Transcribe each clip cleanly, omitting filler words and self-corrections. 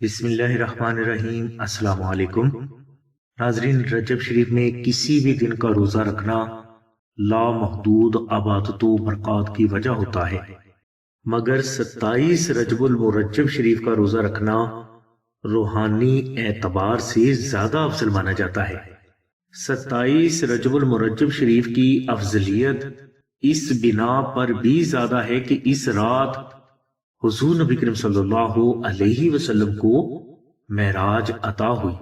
بسم اللہ الرحمن الرحیم۔ السلام علیکم ناظرین، رجب شریف میں کسی بھی دن کا روزہ رکھنا لامحدود عبادت و برکات کی وجہ ہوتا ہے، مگر 27 رجب المرجب شریف کا روزہ رکھنا روحانی اعتبار سے زیادہ افضل مانا جاتا ہے۔ 27 رجب المرجب شریف کی افضلیت اس بنا پر بھی زیادہ ہے کہ اس رات حضور نبی کریم صلی اللہ علیہ وسلم کو معراج عطا ہوئی۔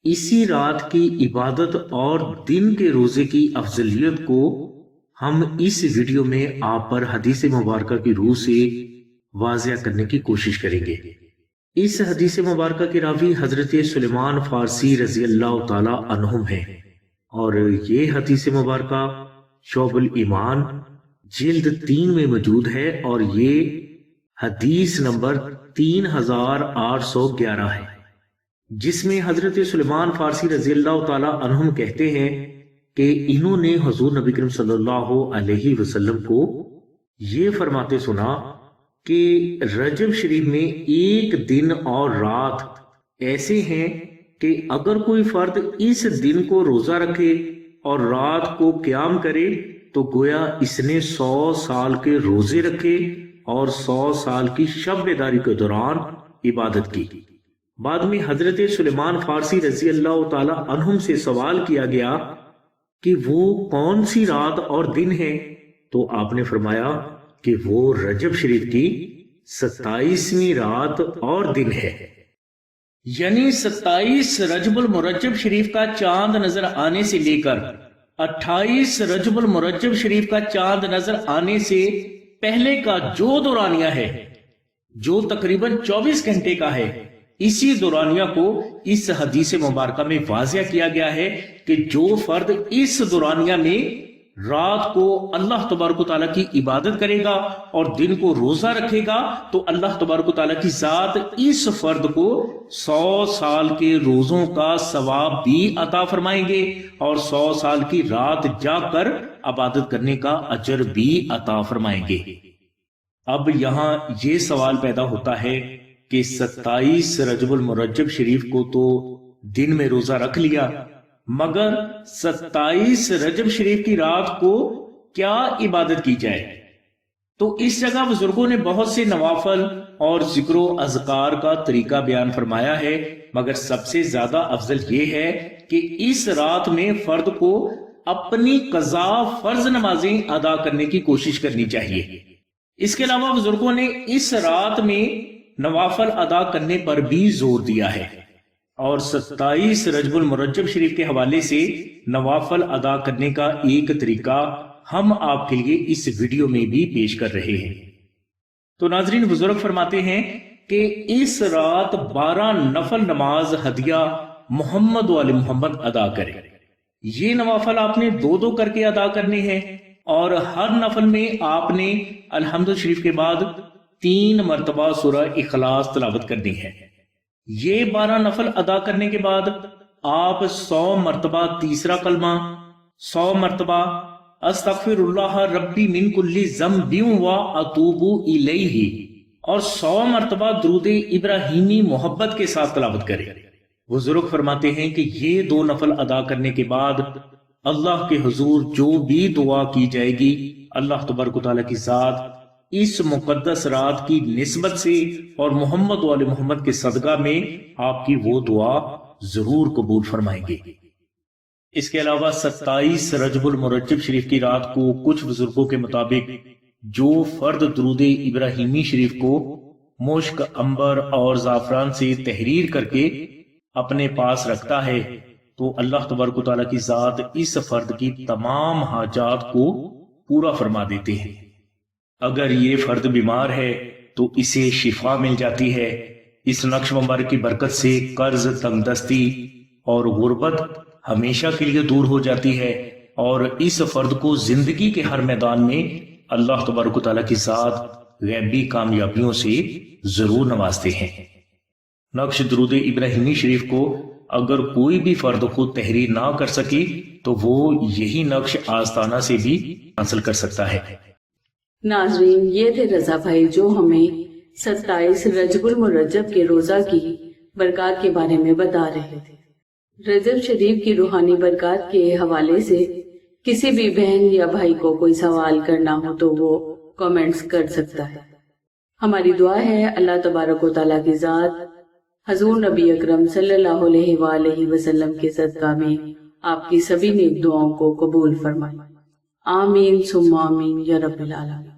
اسی رات کی عبادت اور دن کے روزے کی افضلیت کو ہم اس ویڈیو میں آپ پر حدیث مبارکہ کی روح سے واضح کرنے کی کوشش کریں گے۔ اس حدیث مبارکہ کے راوی حضرت سلیمان فارسی رضی اللہ تعالی عنہم ہیں، اور یہ حدیث مبارکہ شعب الایمان جلد 3 میں موجود ہے، اور یہ حدیث نمبر 3811 ہے، جس میں حضرت سلیمان فارسی رضی اللہ تعالی عنہم کہتے ہیں کہ انہوں نے حضور نبی کریم صلی اللہ علیہ وسلم کو یہ فرماتے سنا کہ رجب شریف میں ایک دن اور رات ایسے ہیں کہ اگر کوئی فرد اس دن کو روزہ رکھے اور رات کو قیام کرے تو گویا اس نے 100 سال کے روزے رکھے اور 100 سال کی شب بیداری کے دوران عبادت کی۔ بعد میں حضرت سلیمان فارسی رضی اللہ تعالی عنہم سے سوال کیا گیا کہ وہ کون سی رات اور دن ہے، تو آپ نے فرمایا کہ وہ رجب شریف کی 27ویں رات اور دن ہے، یعنی 27 رجب المرجب شریف کا چاند نظر آنے سے لے کر 28 رجب المرجب شریف کا چاند نظر آنے سے پہلے کا جو دورانیہ ہے، جو تقریباً 24 گھنٹے کا ہے، اسی دورانیہ کو اس حدیث مبارکہ میں واضح کیا گیا ہے کہ جو فرد اس دورانیہ میں رات کو اللہ تبارک و تعالیٰ کی عبادت کرے گا اور دن کو روزہ رکھے گا تو اللہ تبارک و تعالیٰ کی ذات اس فرد کو 100 سال کے روزوں کا ثواب بھی عطا فرمائیں گے اور 100 سال کی رات جاگ کر عبادت کرنے کا اجر بھی عطا فرمائیں گے۔ اب یہاں یہ سوال پیدا ہوتا ہے کہ 27 رجب المرجب شریف کو تو دن میں روزہ رکھ لیا، مگر 27 رجب شریف کی رات کو کیا عبادت کی جائے؟ تو اس جگہ بزرگوں نے بہت سے نوافل اور ذکر و اذکار کا طریقہ بیان فرمایا ہے، مگر سب سے زیادہ افضل یہ ہے کہ اس رات میں فرد کو اپنی قضا فرض نمازیں ادا کرنے کی کوشش کرنی چاہیے۔ اس کے علاوہ بزرگوں نے اس رات میں نوافل ادا کرنے پر بھی زور دیا ہے، اور 27 رجب المرجب شریف کے حوالے سے نوافل ادا کرنے کا ایک طریقہ ہم آپ کے لیے اس ویڈیو میں بھی پیش کر رہے ہیں۔ تو ناظرین، بزرگ فرماتے ہیں کہ اس رات 12 نفل نماز ہدیہ محمد و آل محمد ادا کریں۔ یہ نوافل آپ نے 2 کر کے ادا کرنے ہیں، اور ہر نفل میں آپ نے الحمد شریف کے بعد 3 مرتبہ سورہ اخلاص تلاوت کرنی ہے۔ یہ 12 نفل ادا کرنے کے بعد آپ 100 مرتبہ تیسرا کلمہ، 100 مرتبہ استغفر اللہ ربی من کل ذنب و اتوب الیہ، اور 100 مرتبہ درود ابراہیمی محبت کے ساتھ تلاوت کریں۔ بزرگ فرماتے ہیں کہ یہ 2 نفل ادا کرنے کے بعد اللہ کے حضور جو بھی دعا کی جائے گی، اللہ تبارک و تعالیٰ کی ذات اس مقدس رات کی نسبت سے اور محمد و آل محمد کے صدقہ میں آپ کی وہ دعا ضرور قبول فرمائیں گے۔ اس کے علاوہ 27 رجب المرجب شریف کی رات کو کچھ بزرگوں کے مطابق جو فرد درود ابراہیمی شریف کو مشک، عنبر اور زعفران سے تحریر کر کے اپنے پاس رکھتا ہے تو اللہ تبارک و تعالیٰ کی ذات اس فرد کی تمام حاجات کو پورا فرما دیتے ہیں۔ اگر یہ فرد بیمار ہے تو اسے شفا مل جاتی ہے۔ اس نقش مبارک کی برکت سے قرض، تنگ دستی اور غربت ہمیشہ کے لیے دور ہو جاتی ہے، اور اس فرد کو زندگی کے ہر میدان میں اللہ تبارک و تعالیٰ کی ذات غیبی کامیابیوں سے ضرور نوازتے ہیں۔ نقش درود ابراہیمی شریف کو اگر کوئی بھی فرد خود تحریر نہ کر سکی تو وہ یہی نقش آستانہ سے بھی حاصل کر سکتا ہے۔ ناظرین، یہ تھے رضا بھائی جو ہمیں 27 رجب المرجب کے روزہ کی برکات کے بارے میں بتا رہے تھے۔ رجب شریف کی روحانی برکات کے حوالے سے کسی بھی بہن یا بھائی کو کوئی سوال کرنا ہو تو وہ کامنٹس کر سکتا ہے۔ ہماری دعا ہے اللہ تبارک و تعالیٰ کی ذات حضور نبی اکرم صلی اللہ علیہ وآلہ وسلم کے صدقہ میں آپ کی سبھی نیک دعاؤں کو قبول فرمائے۔ آمین ثم آمین یا رب العالمین۔